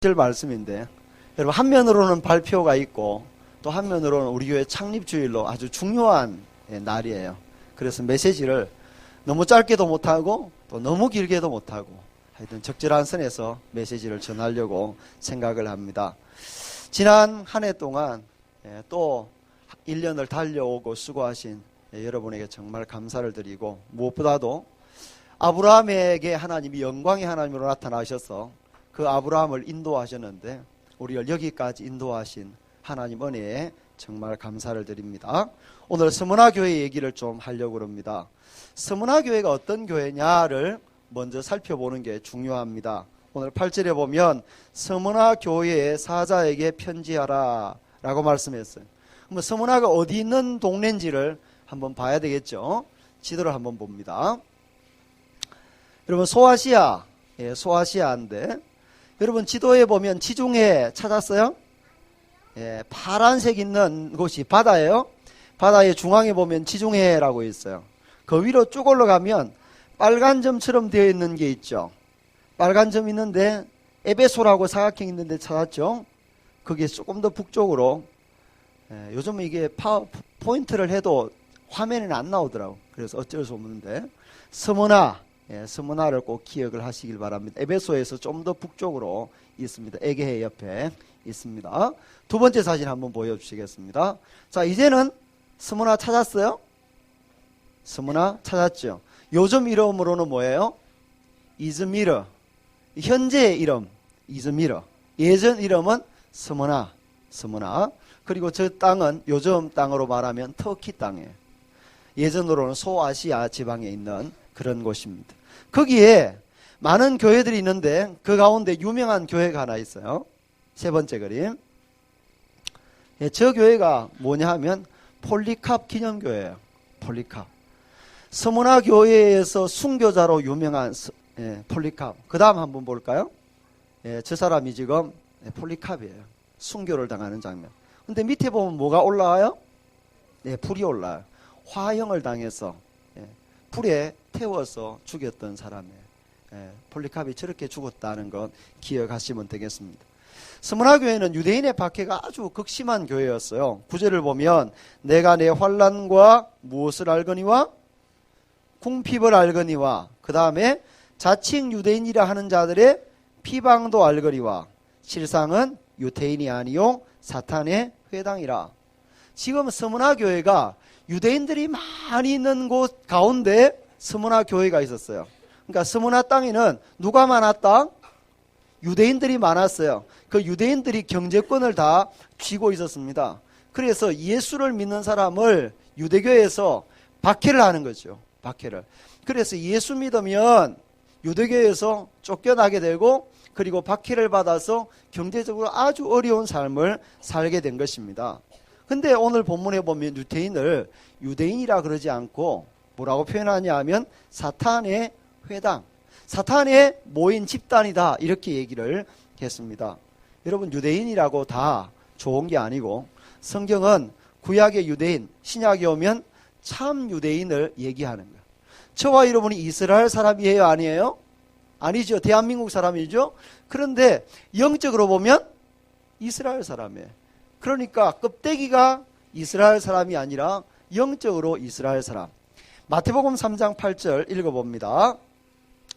말씀인데, 여러분, 한면으로는 발표가 있고 또 한면으로는 우리 교회 창립주일로 아주 중요한 날이에요. 그래서 메시지를 너무 짧게도 못하고 또 너무 길게도 못하고 하여튼 적절한 선에서 메시지를 전하려고 생각을 합니다. 지난 한 해 동안 또 1년을 달려오고 수고하신 여러분에게 정말 감사를 드리고, 무엇보다도 아브라함에게 하나님이 영광의 하나님으로 나타나셔서 그 아브라함을 인도하셨는데 우리를 여기까지 인도하신 하나님 은혜에 정말 감사를 드립니다. 오늘 서문화 교회 얘기를 좀 하려고 합니다. 서문화 교회가 어떤 교회냐를 먼저 살펴보는 게 중요합니다. 오늘 8절에 보면 서문화 교회의 사자에게 편지하라 라고 말씀했어요. 그럼 서문화가 어디 있는 동네인지를 한번 봐야 되겠죠. 지도를 한번 봅니다. 여러분, 소아시아, 소아시아인데, 여러분 지도에 보면 지중해 찾았어요? 파란색 있는 곳이 바다예요. 바다의 중앙에 보면 지중해라고 있어요. 그 위로 쭉 올라가면 빨간 점처럼 되어 있는 게 있죠. 빨간 점 있는데 에베소라고 사각형 있는데 찾았죠? 그게 조금 더 북쪽으로, 요즘은 이게 포인트를 해도 화면에는 안 나오더라고. 그래서 어쩔 수 없는데 서문화, 서문화를 꼭 기억을 하시길 바랍니다. 에베소에서 좀 더 북쪽으로 있습니다. 에게해 옆에 있습니다. 두 번째 사진 한번 보여주시겠습니다. 자, 이제는 서문화 찾았어요? 서문화 찾았죠. 요즘 이름으로는 뭐예요? 이즈미르. 현재의 이름 이즈미르. 예전 이름은 서문화. 그리고 저 땅은 요즘 땅으로 말하면 터키 땅이에요. 예전으로는 소아시아 지방에 있는 그런 곳입니다. 거기에 많은 교회들이 있는데 그 가운데 유명한 교회가 하나 있어요. 세 번째 그림. 저 교회가 뭐냐 하면 폴리캅 기념교회예요. 폴리캅. 서문화 교회에서 순교자로 유명한 폴리캅. 그 다음 한번 볼까요? 저 사람이 지금 폴리캅이에요. 순교를 당하는 장면. 근데 밑에 보면 뭐가 올라와요? 불이 올라와요. 화형을 당해서 불에 태워서 죽였던 사람이에요. 폴리캅이 저렇게 죽었다는 것 기억하시면 되겠습니다. 서문화 교회는 유대인의 박해가 아주 극심한 교회였어요. 9절을 보면 내가 내 환난과 무엇을 알거니와 궁핍을 알거니와, 그 다음에 자칭 유대인이라 하는 자들의 피방도 알거니와 실상은 유대인이 아니요 사탄의 회당이라. 지금 서문화 교회가 유대인들이 많이 있는 곳 가운데 서문화 교회가 있었어요. 그러니까 서문화 땅에는 누가 많았다? 유대인들이 많았어요. 그 유대인들이 경제권을 다 쥐고 있었습니다. 그래서 예수를 믿는 사람을 유대교에서 박해를 하는 거죠. 박해를. 그래서 예수 믿으면 유대교에서 쫓겨나게 되고, 그리고 박해를 받아서 경제적으로 아주 어려운 삶을 살게 된 것입니다. 근데 오늘 본문에 보면 유대인을 유대인이라 그러지 않고 뭐라고 표현하냐 하면 사탄의 회당, 사탄의 모인 집단이다, 이렇게 얘기를 했습니다. 여러분, 유대인이라고 다 좋은 게 아니고 성경은 구약의 유대인, 신약에 오면 참 유대인을 얘기하는 거예요. 저와 여러분이 이스라엘 사람이에요, 아니에요? 아니죠. 대한민국 사람이죠. 그런데 영적으로 보면 이스라엘 사람이에요. 그러니까 껍데기가 이스라엘 사람이 아니라 영적으로 이스라엘 사람. 마태복음 3장 8절 읽어봅니다.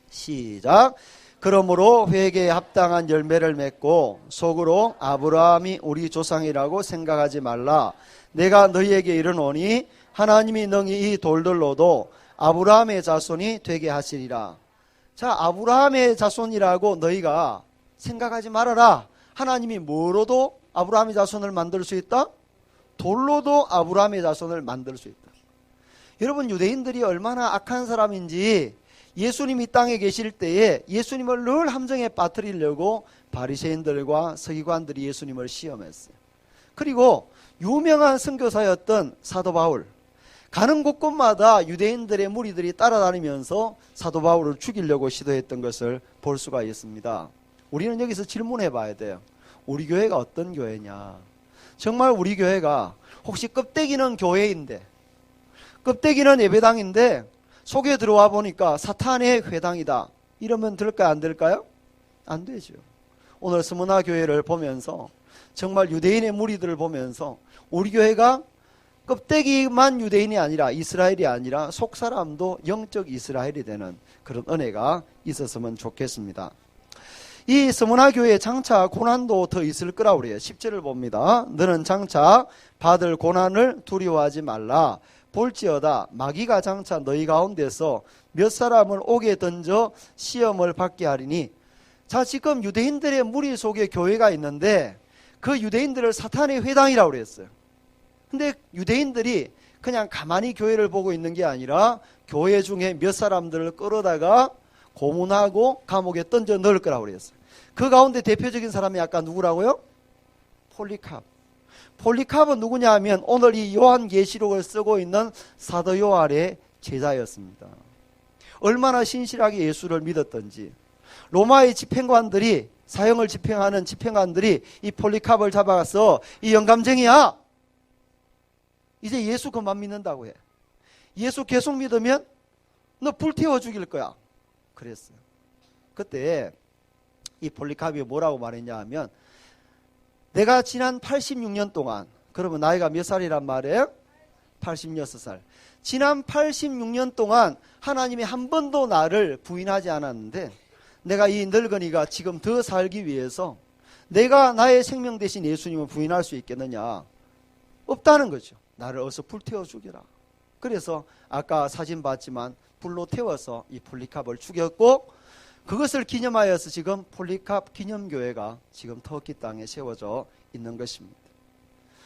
시작. 그러므로 회개에 합당한 열매를 맺고 속으로 아브라함이 우리 조상이라고 생각하지 말라. 내가 너희에게 이르노니 하나님이 능히 이 돌들로도 아브라함의 자손이 되게 하시리라. 자, 아브라함의 자손이라고 너희가 생각하지 말아라. 하나님이 뭐로도 아브라함의 자손을 만들 수 있다? 돌로도 아브라함의 자손을 만들 수 있다. 여러분, 유대인들이 얼마나 악한 사람인지 예수님이 땅에 계실 때에 예수님을 늘 함정에 빠뜨리려고 바리새인들과 서기관들이 예수님을 시험했어요. 그리고 유명한 선교사였던 사도 바울, 가는 곳곳마다 유대인들의 무리들이 따라다니면서 사도 바울을 죽이려고 시도했던 것을 볼 수가 있습니다. 우리는 여기서 질문해 봐야 돼요. 우리 교회가 어떤 교회냐? 정말 우리 교회가 혹시 껍데기는 교회인데, 껍데기는 예배당인데 속에 들어와 보니까 사탄의 회당이다, 이러면 될까요? 안 될까요? 안 되죠. 오늘 스무나 교회를 보면서 정말 유대인의 무리들을 보면서 우리 교회가 껍데기만 유대인이 아니라 이스라엘이 아니라 속사람도 영적 이스라엘이 되는 그런 은혜가 있었으면 좋겠습니다. 이 스무나 교회에 장차 고난도 더 있을 거라고 그래요. 10절을 봅니다. 너는 장차 받을 고난을 두려워하지 말라. 볼지어다 마귀가 장차 너희 가운데서 몇 사람을 옥에 던져 시험을 받게 하리니. 자, 지금 유대인들의 무리 속에 교회가 있는데 그 유대인들을 사탄의 회당이라고 그랬어요. 근데 유대인들이 그냥 가만히 교회를 보고 있는 게 아니라 교회 중에 몇 사람들을 끌어다가 고문하고 감옥에 던져 넣을 거라고 그랬어요. 그 가운데 대표적인 사람이 아까 누구라고요? 폴리캅. 폴리캅은 누구냐 하면 오늘 이 요한계시록을 쓰고 있는 사도 요한의 제자였습니다. 얼마나 신실하게 예수를 믿었던지. 로마의 집행관들이, 사형을 집행하는 집행관들이 이 폴리캅을 잡아가서 이 영감쟁이야, 이제 예수 그만 믿는다고 해. 예수 계속 믿으면 너 불태워 죽일 거야. 그랬어요. 그때 이 폴리캅이 뭐라고 말했냐 하면, 내가 지난 86년 동안, 그러면 나이가 몇 살이란 말이에요? 86살. 지난 86년 동안 하나님이 한 번도 나를 부인하지 않았는데 내가 이 늙은이가 지금 더 살기 위해서 내가 나의 생명 대신 예수님을 부인할 수 있겠느냐? 없다는 거죠. 나를 어서 불태워 죽여라. 그래서 아까 사진 봤지만 불로 태워서 이 폴리캅을 죽였고, 그것을 기념하여서 지금 폴리캅 기념교회가 지금 터키 땅에 세워져 있는 것입니다.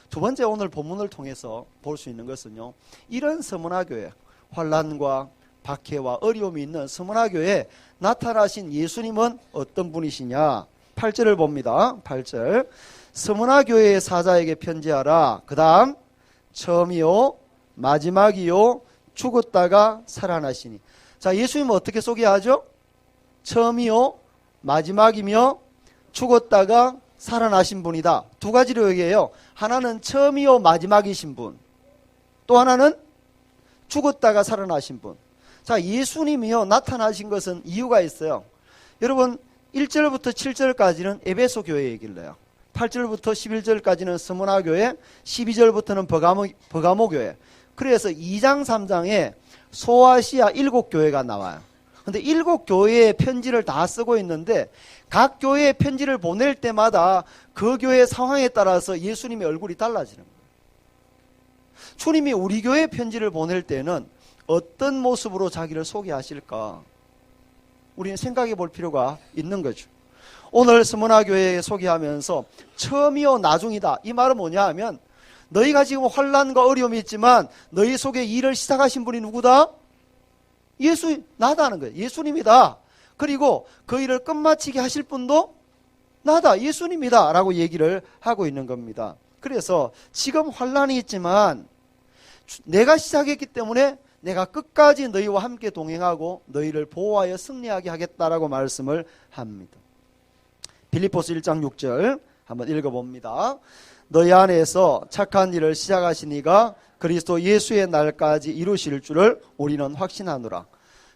두 번째, 오늘 본문을 통해서 볼 수 있는 것은요, 이런 스무나 교회, 환난과 박해와 어려움이 있는 스무나 교회에 나타나신 예수님은 어떤 분이시냐? 8절을 봅니다. 8절. 스무나 교회의 사자에게 편지하라. 그 다음 처음이요 마지막이요 죽었다가 살아나시니. 자, 예수님은 어떻게 소개하죠? 처음이요 마지막이며 죽었다가 살아나신 분이다. 두 가지로 얘기해요. 하나는 처음이요 마지막이신 분, 또 하나는 죽었다가 살아나신 분. 자, 예수님이요 나타나신 것은 이유가 있어요. 여러분, 1절부터 7절까지는 에베소 교회 얘기를 해요. 8절부터 11절까지는 스무나 교회, 12절부터는 버가모 교회. 그래서 2장 3장에 소아시아 7교회가 나와요. 근데 7교회의 편지를 다 쓰고 있는데 각 교회의 편지를 보낼 때마다 그 교회 상황에 따라서 예수님의 얼굴이 달라지는 거예요. 주님이 우리 교회 편지를 보낼 때는 어떤 모습으로 자기를 소개하실까? 우리는 생각해 볼 필요가 있는 거죠. 오늘 스무나 교회에 소개하면서 처음이요 나중이다. 이 말은 뭐냐 하면, 너희가 지금 환난과 어려움이 있지만 너희 속에 일을 시작하신 분이 누구다? 예수, 나다는 거예요. 예수님이다. 그리고 그 일을 끝마치게 하실 분도 나다. 예수님이다. 라고 얘기를 하고 있는 겁니다. 그래서 지금 환난이 있지만 내가 시작했기 때문에 내가 끝까지 너희와 함께 동행하고 너희를 보호하여 승리하게 하겠다라고 말씀을 합니다. 빌립보서 1장 6절 한번 읽어봅니다. 너희 안에서 착한 일을 시작하신 이가 그리스도 예수의 날까지 이루실 줄을 우리는 확신하노라.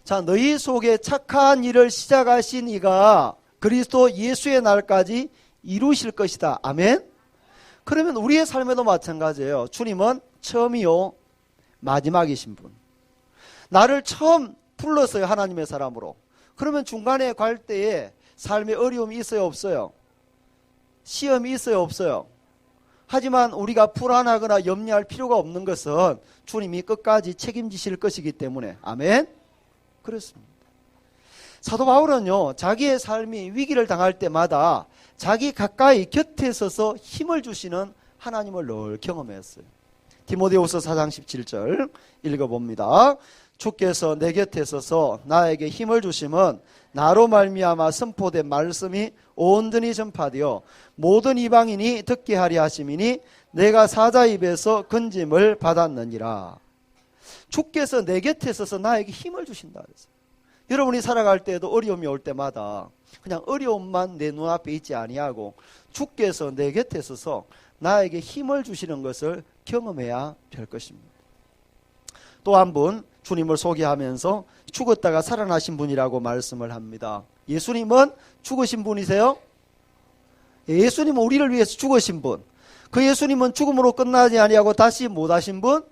자, 너희 속에 착한 일을 시작하신 이가 그리스도 예수의 날까지 이루실 것이다. 아멘. 그러면 우리의 삶에도 마찬가지예요. 주님은 처음이요 마지막이신 분. 나를 처음 불렀어요, 하나님의 사람으로. 그러면 중간에 갈 때에 삶의 어려움이 있어요, 없어요? 시험이 있어요, 없어요? 하지만 우리가 불안하거나 염려할 필요가 없는 것은 주님이 끝까지 책임지실 것이기 때문에. 아멘. 그렇습니다. 사도 바울은요, 자기의 삶이 위기를 당할 때마다 자기 가까이 곁에 서서 힘을 주시는 하나님을 늘 경험했어요. 디모데후서 4장 17절 읽어봅니다. 주께서 내 곁에 서서 나에게 힘을 주심은 나로 말미암아 선포된 말씀이 온전히 전파되어 모든 이방인이 듣게 하려 하심이니 내가 사자 입에서 건짐을 받았느니라. 주께서 내 곁에 서서 나에게 힘을 주신다 그랬어요. 여러분이 살아갈 때에도 어려움이 올 때마다 그냥 어려움만 내 눈앞에 있지 아니하고 주께서 내 곁에 서서 나에게 힘을 주시는 것을 경험해야 될 것입니다. 또 한 분 주님을 소개하면서 죽었다가 살아나신 분이라고 말씀을 합니다. 예수님은 죽으신 분이세요? 예수님은 우리를 위해서 죽으신 분. 그 예수님은 죽음으로 끝나지 아니하고 다시 못하신 분,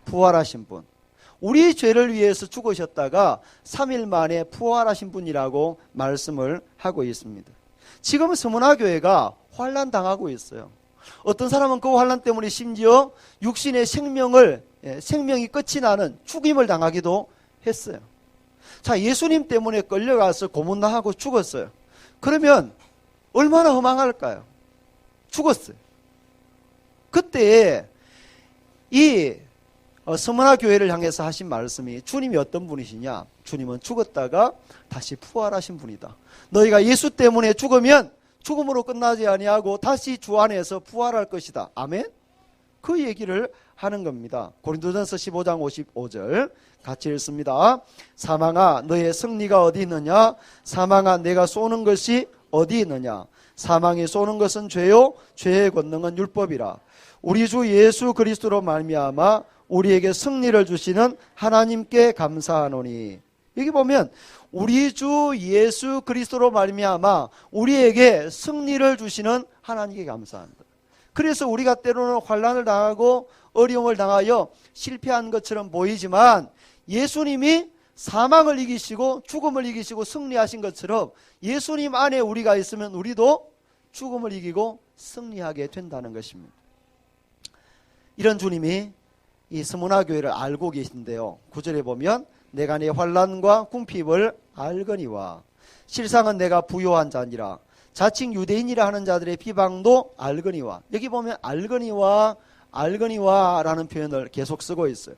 부활하신 분. 우리 죄를 위해서 죽으셨다가 3일 만에 부활하신 분이라고 말씀을 하고 있습니다. 지금 서문화교회가 환난 당하고 있어요. 어떤 사람은 그 환난 때문에 심지어 육신의 생명이 끝이 나는 죽임을 당하기도 했어요. 자, 예수님 때문에 끌려가서 고문당하고 죽었어요. 그러면 얼마나 허망할까요? 죽었어요. 그때 이 서문화 교회를 향해서 하신 말씀이, 주님이 어떤 분이시냐? 주님은 죽었다가 다시 부활하신 분이다. 너희가 예수 때문에 죽으면 죽음으로 끝나지 아니하고 다시 주 안에서 부활할 것이다. 아멘? 그 얘기를 하는 겁니다. 고린도전서 15장 55절 같이 읽습니다. 사망아 너의 승리가 어디 있느냐? 사망아 내가 쏘는 것이 어디 있느냐? 사망이 쏘는 것은 죄요 죄의 권능은 율법이라. 우리 주 예수 그리스도로 말미암아 우리에게 승리를 주시는 하나님께 감사하노니. 여기 보면 우리 주 예수 그리스도로 말미암아 우리에게 승리를 주시는 하나님께 감사한다. 그래서 우리가 때로는 환난을 당하고 어려움을 당하여 실패한 것처럼 보이지만 예수님이 사망을 이기시고 죽음을 이기시고 승리하신 것처럼 예수님 안에 우리가 있으면 우리도 죽음을 이기고 승리하게 된다는 것입니다. 이런 주님이 이 스무나 교회를 알고 계신데요. 9절에 보면 내가 네 환난과 궁핍을 알거니와 실상은 내가 부요한 자니라. 자칭 유대인이라 하는 자들의 비방도 알거니와. 여기 보면 알거니와라는 표현을 계속 쓰고 있어요.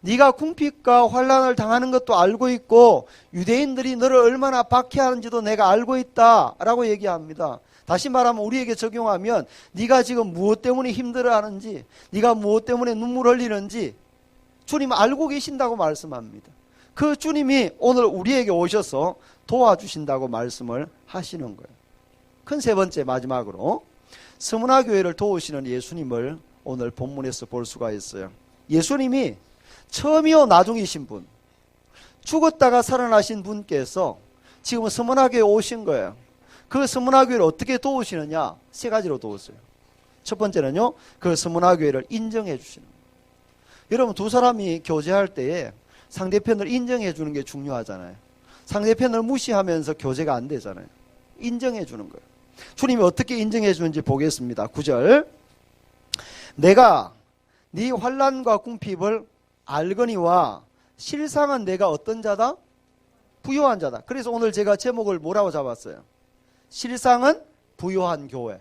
네가 궁핍과 환난을 당하는 것도 알고 있고 유대인들이 너를 얼마나 박해하는지도 내가 알고 있다라고 얘기합니다. 다시 말하면 우리에게 적용하면 네가 지금 무엇 때문에 힘들어하는지, 네가 무엇 때문에 눈물 흘리는지 주님 알고 계신다고 말씀합니다. 그 주님이 오늘 우리에게 오셔서 도와주신다고 말씀을 하시는 거예요. 큰 세 번째, 마지막으로 스무나 교회를 도우시는 예수님을 오늘 본문에서 볼 수가 있어요. 예수님이 처음이요 나중이신 분, 죽었다가 살아나신 분께서 지금 스무나 교회에 오신 거예요. 그 스무나 교회를 어떻게 도우시느냐? 세 가지로 도우세요. 첫 번째는요, 그 스무나 교회를 인정해 주시는 거예요. 여러분, 두 사람이 교제할 때에 상대편을 인정해 주는 게 중요하잖아요. 상대편을 무시하면서 교제가 안 되잖아요. 인정해 주는 거예요. 주님이 어떻게 인정해 주는지 보겠습니다. 9절. 내가 네 환난과 궁핍을 알거니와 실상은 내가 어떤 자다? 부요한 자다. 그래서 오늘 제가 제목을 뭐라고 잡았어요? 실상은 부요한 교회.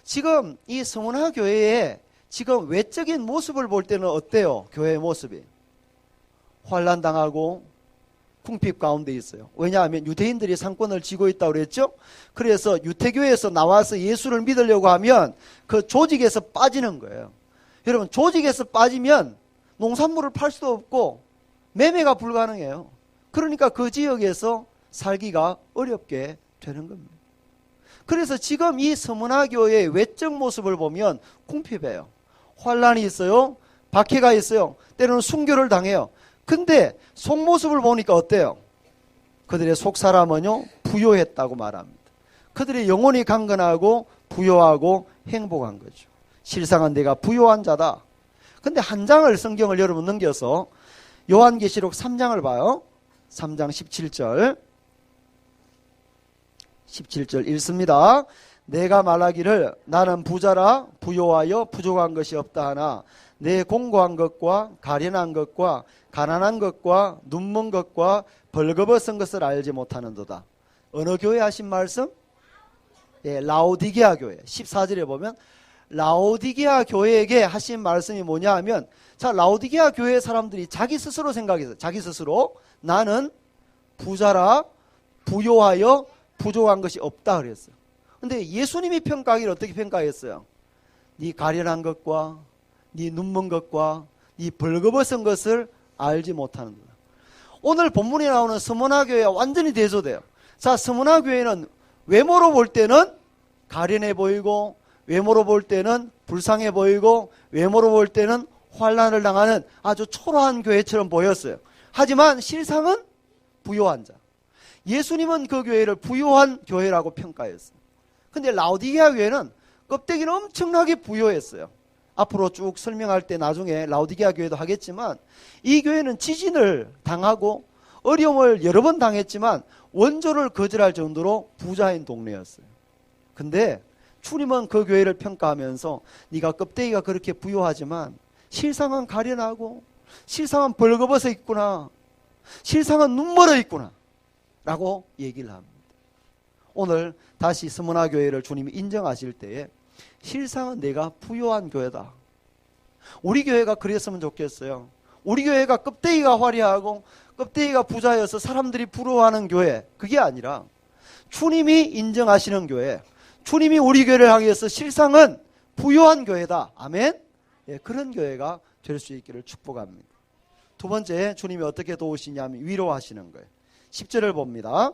지금 이 스무나 교회의 지금 외적인 모습을 볼 때는 어때요? 교회의 모습이 환난당하고 궁핍 가운데 있어요. 왜냐하면 유대인들이 상권을 쥐고 있다고 그랬죠. 그래서 유태교에서 나와서 예수를 믿으려고 하면 그 조직에서 빠지는 거예요. 여러분, 조직에서 빠지면 농산물을 팔 수도 없고 매매가 불가능해요. 그러니까 그 지역에서 살기가 어렵게 되는 겁니다. 그래서 지금 이 스무나 교회의 외적 모습을 보면 궁핍해요. 환난이 있어요. 박해가 있어요. 때로는 순교를 당해요. 근데 속모습을 보니까 어때요? 그들의 속사람은요 부요했다고 말합니다. 그들의 영혼이 강건하고 부요하고 행복한 거죠. 실상은 내가 부요한 자다. 근데 한 장을 성경을 여러분 넘겨서 요한계시록 3장을 봐요. 3장 17절 17절 읽습니다. 내가 말하기를 나는 부자라 부요하여 부족한 것이 없다 하나 내 공고한 것과 가련한 것과 가난한 것과 눈먼 것과 벌거벗은 것을 알지 못하는도다. 어느 교회 하신 말씀? 예, 라오디게아 교회. 14절에 보면 라오디게아 교회에게 하신 말씀이 뭐냐 하면, 자, 라오디게아 교회 사람들이 자기 스스로 생각했어요. 자기 스스로 나는 부자라 부요하여 부족한 것이 없다 그랬어요. 근데 예수님이 평가하기를 어떻게 평가했어요? 네 가련한 것과 네 눈먼 것과 네 벌거벗은 것을 알지 못하는 거다. 오늘 본문에 나오는 스무나 교회와 완전히 대조돼요. 자, 스무나 교회는 외모로 볼 때는 가련해 보이고 외모로 볼 때는 불쌍해 보이고 외모로 볼 때는 환난을 당하는 아주 초라한 교회처럼 보였어요. 하지만 실상은 부요한 자. 예수님은 그 교회를 부요한 교회라고 평가했어요. 근데 라오디게아 교회는 껍데기는 엄청나게 부요했어요. 앞으로 쭉 설명할 때 나중에 라오디게아 교회도 하겠지만 이 교회는 지진을 당하고 어려움을 여러 번 당했지만 원조를 거절할 정도로 부자인 동네였어요. 근데 주님은 그 교회를 평가하면서 네가 껍데기가 그렇게 부요하지만 실상은 가련하고 실상은 벌거벗어 있구나. 실상은 눈멀어 있구나. 라고 얘기를 합니다. 오늘 다시 스무나 교회를 주님이 인정하실 때에 실상은 내가 부요한 교회다. 우리 교회가 그랬으면 좋겠어요. 우리 교회가 껍데기가 화려하고 껍데기가 부자여서 사람들이 부러워하는 교회, 그게 아니라 주님이 인정하시는 교회, 주님이 우리 교회를 향해서 실상은 부요한 교회다. 아멘? 예, 그런 교회가 될 수 있기를 축복합니다. 두 번째, 주님이 어떻게 도우시냐면 위로하시는 거예요. 10절을 봅니다.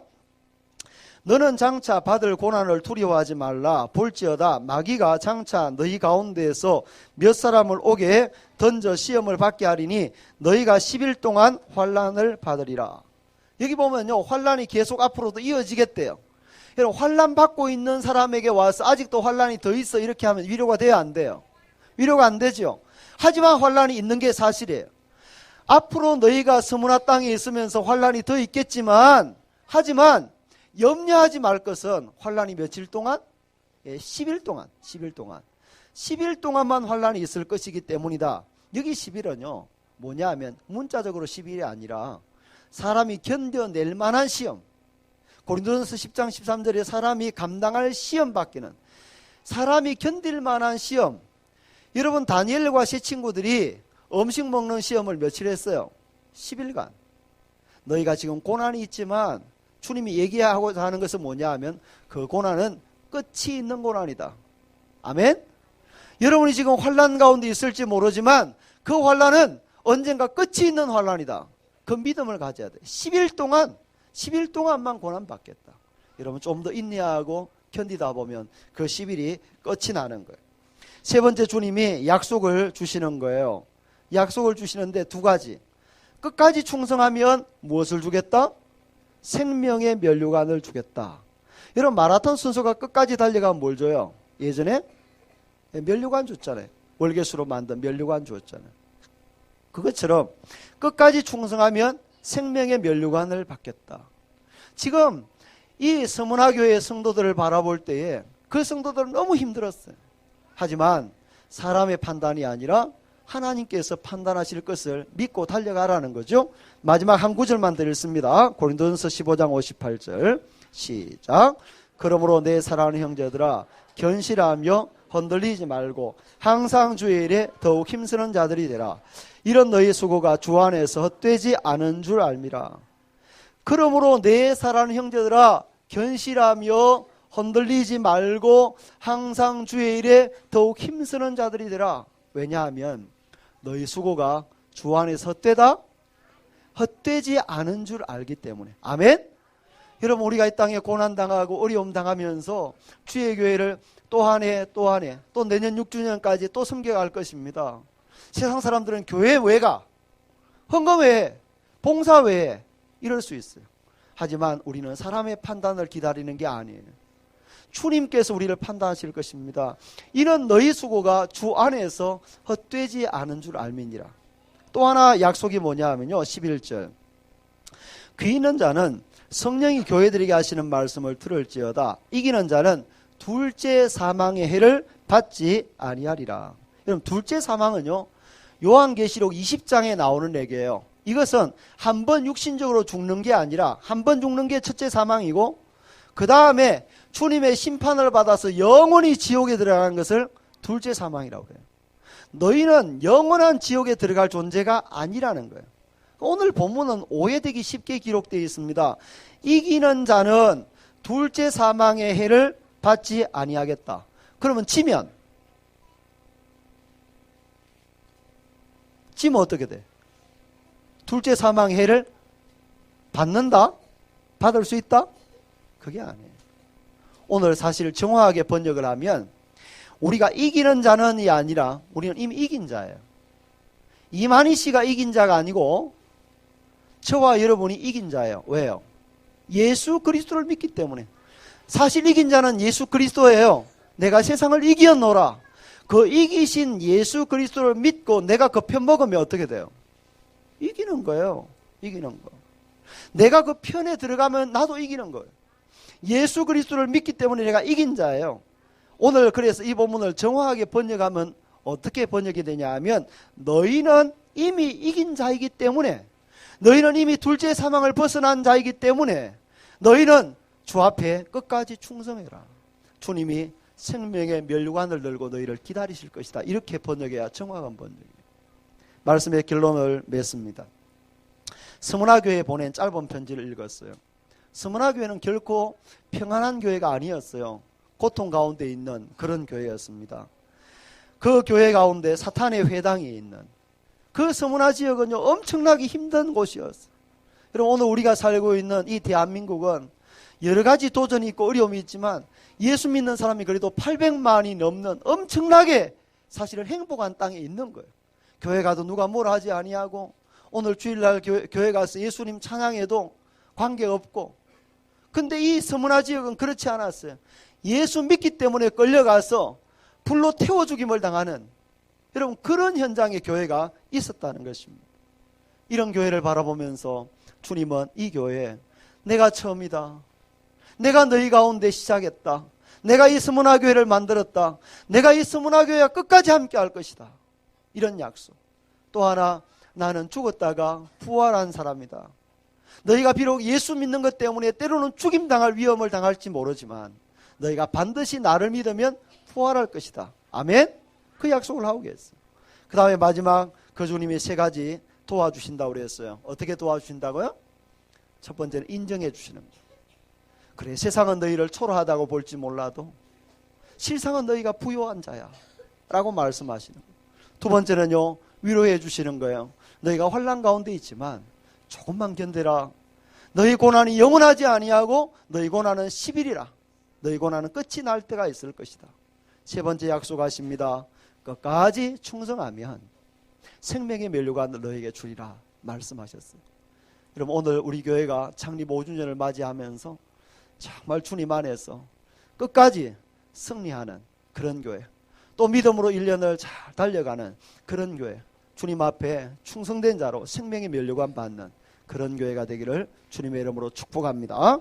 너는 장차 받을 고난을 두려워하지 말라. 볼지어다 마귀가 장차 너희 가운데에서 몇 사람을 오게 던져 시험을 받게 하리니 너희가 10일 동안 환난을 받으리라. 여기 보면요, 환난이 계속 앞으로도 이어지겠대요. 여러분, 환난 받고 있는 사람에게 와서 아직도 환난이 더 있어 이렇게 하면 위로가 돼야 안 돼요? 위로가 안 되죠. 하지만 환난이 있는 게 사실이에요. 앞으로 너희가 스무나 땅에 있으면서 환난이 더 있겠지만, 하지만 염려하지 말 것은 환난이 며칠 동안? 10일 동안. 10일 동안만 환난이 있을 것이기 때문이다. 여기 10일은요 뭐냐 하면 문자적으로 10일이 아니라 사람이 견뎌낼 만한 시험, 고린도전서 10장 13절에 사람이 감당할 시험 밖에는, 사람이 견딜 만한 시험. 여러분, 다니엘과 세 친구들이 음식 먹는 시험을 며칠 했어요? 10일간. 너희가 지금 고난이 있지만 주님이 얘기하고자 하는 것은 뭐냐 하면 그 고난은 끝이 있는 고난이다. 아멘? 여러분이 지금 환난 가운데 있을지 모르지만 그 환난은 언젠가 끝이 있는 환난이다. 그 믿음을 가져야 돼. 10일 동안만 고난 받겠다. 여러분, 좀 더 인내하고 견디다 보면 그 10일이 끝이 나는 거예요. 세 번째, 주님이 약속을 주시는 거예요. 약속을 주시는데 두 가지. 끝까지 충성하면 무엇을 주겠다? 생명의 면류관을 주겠다. 여러분, 마라톤 선수가 끝까지 달려가면 뭘 줘요? 예전에 면류관 줬잖아요. 월계수로 만든 면류관 주었잖아요. 그것처럼 끝까지 충성하면 생명의 면류관을 받겠다. 지금 이 서문화교회 성도들을 바라볼 때에 그 성도들은 너무 힘들었어요. 하지만 사람의 판단이 아니라 하나님께서 판단하실 것을 믿고 달려가라는 거죠. 마지막 한 구절만 더 읽습니다. 고린도전서 15장 58절 시작. 그러므로 내 사랑하는 형제들아, 견실하며 흔들리지 말고 항상 주의 일에 더욱 힘쓰는 자들이 되라. 이런 너희 수고가 주 안에서 헛되지 않은 줄 알미라. 그러므로 내 사랑하는 형제들아, 견실하며 흔들리지 말고 항상 주의 일에 더욱 힘쓰는 자들이 되라. 왜냐하면 너희 수고가 주 안에서 헛되다? 헛되지 않은 줄 알기 때문에. 아멘? 여러분, 우리가 이 땅에 고난당하고 어려움 당하면서 주의 교회를 또 한 해 또 내년 6주년까지 또 섬겨갈 것입니다. 세상 사람들은 교회 왜 가? 헌금 왜 해? 봉사 왜 해? 이럴 수 있어요. 하지만 우리는 사람의 판단을 기다리는 게 아니에요. 주님께서 우리를 판단하실 것입니다. 이는 너희 수고가 주 안에서 헛되지 않은 줄 알미니라. 또 하나 약속이 뭐냐 하면요, 11절. 귀 있는 자는 성령이 교회들에게 하시는 말씀을 들을지어다. 이기는 자는 둘째 사망의 해를 받지 아니하리라. 여러분, 둘째 사망은요, 요한계시록 20장에 나오는 얘기예요. 이것은 한 번 육신적으로 죽는 게 아니라 한 번 죽는 게 첫째 사망이고, 그 다음에 주님의 심판을 받아서 영원히 지옥에 들어가는 것을 둘째 사망이라고 해요. 너희는 영원한 지옥에 들어갈 존재가 아니라는 거예요. 오늘 본문은 오해되기 쉽게 기록되어 있습니다. 이기는 자는 둘째 사망의 해를 받지 아니하겠다. 그러면 지면 어떻게 돼? 둘째 사망의 해를 받는다? 받을 수 있다? 그게 아니에요. 오늘 사실 정확하게 번역을 하면 우리가 이기는 자는이 아니라 우리는 이미 이긴 자예요. 이만희 씨가 이긴 자가 아니고 저와 여러분이 이긴 자예요. 왜요? 예수 그리스도를 믿기 때문에. 사실 이긴 자는 예수 그리스도예요. 내가 세상을 이기었노라. 그 이기신 예수 그리스도를 믿고 내가 그 편 먹으면 어떻게 돼요? 이기는 거예요. 이기는 거. 내가 그 편에 들어가면 나도 이기는 거예요. 예수 그리스도를 믿기 때문에 내가 이긴 자예요. 오늘 그래서 이 본문을 정확하게 번역하면 어떻게 번역이 되냐 하면, 너희는 이미 이긴 자이기 때문에, 너희는 이미 둘째 사망을 벗어난 자이기 때문에 너희는 주 앞에 끝까지 충성해라. 주님이 생명의 면류관을 들고 너희를 기다리실 것이다. 이렇게 번역해야 정확한 번역이에요. 말씀의 결론을 맺습니다. 스무나교회에 보낸 짧은 편지를 읽었어요. 스무나교회는 결코 평안한 교회가 아니었어요. 고통 가운데 있는 그런 교회였습니다. 그 교회 가운데 사탄의 회당이 있는 그 스무나 지역은요, 엄청나게 힘든 곳이었어요. 여러분, 오늘 우리가 살고 있는 이 대한민국은 여러 가지 도전이 있고 어려움이 있지만 예수 믿는 사람이 그래도 800만이 넘는 엄청나게 사실은 행복한 땅에 있는 거예요. 교회 가도 누가 뭐라 하지 아니하고, 오늘 주일날 교회 가서 예수님 찬양해도 관계없고. 근데 이 스무나 지역은 그렇지 않았어요. 예수 믿기 때문에 끌려가서 불로 태워 죽임을 당하는, 여러분, 그런 현장의 교회가 있었다는 것입니다. 이런 교회를 바라보면서 주님은 이 교회, 내가 처음이다. 내가 너희 가운데 시작했다. 내가 이 스무나 교회를 만들었다. 내가 이 스무나 교회와 끝까지 함께 할 것이다. 이런 약속. 또 하나, 나는 죽었다가 부활한 사람이다. 너희가 비록 예수 믿는 것 때문에 때로는 죽임당할 위험을 당할지 모르지만 너희가 반드시 나를 믿으면 부활할 것이다. 아멘? 그 약속을 하고 계세요. 그 다음에 마지막 그 주님이 세 가지 도와주신다고 그랬어요. 어떻게 도와주신다고요? 첫 번째는 인정해 주시는 거예요. 그래, 세상은 너희를 초라하다고 볼지 몰라도 실상은 너희가 부요한 자야 라고 말씀하시는 거예요. 두 번째는요, 위로해 주시는 거예요. 너희가 환난 가운데 있지만 조금만 견뎌라. 너희 고난이 영원하지 아니하고 너희 고난은 10일이라. 너희 고난은 끝이 날 때가 있을 것이다. 세 번째 약속하십니다. 끝까지 충성하면 생명의 면류관을 너에게 주리라 말씀하셨어요. 여러분, 오늘 우리 교회가 창립 5주년을 맞이하면서 정말 주님 안에서 끝까지 승리하는 그런 교회, 또 믿음으로 1년을 잘 달려가는 그런 교회, 주님 앞에 충성된 자로 생명의 면류관 받는 그런 교회가 되기를 주님의 이름으로 축복합니다.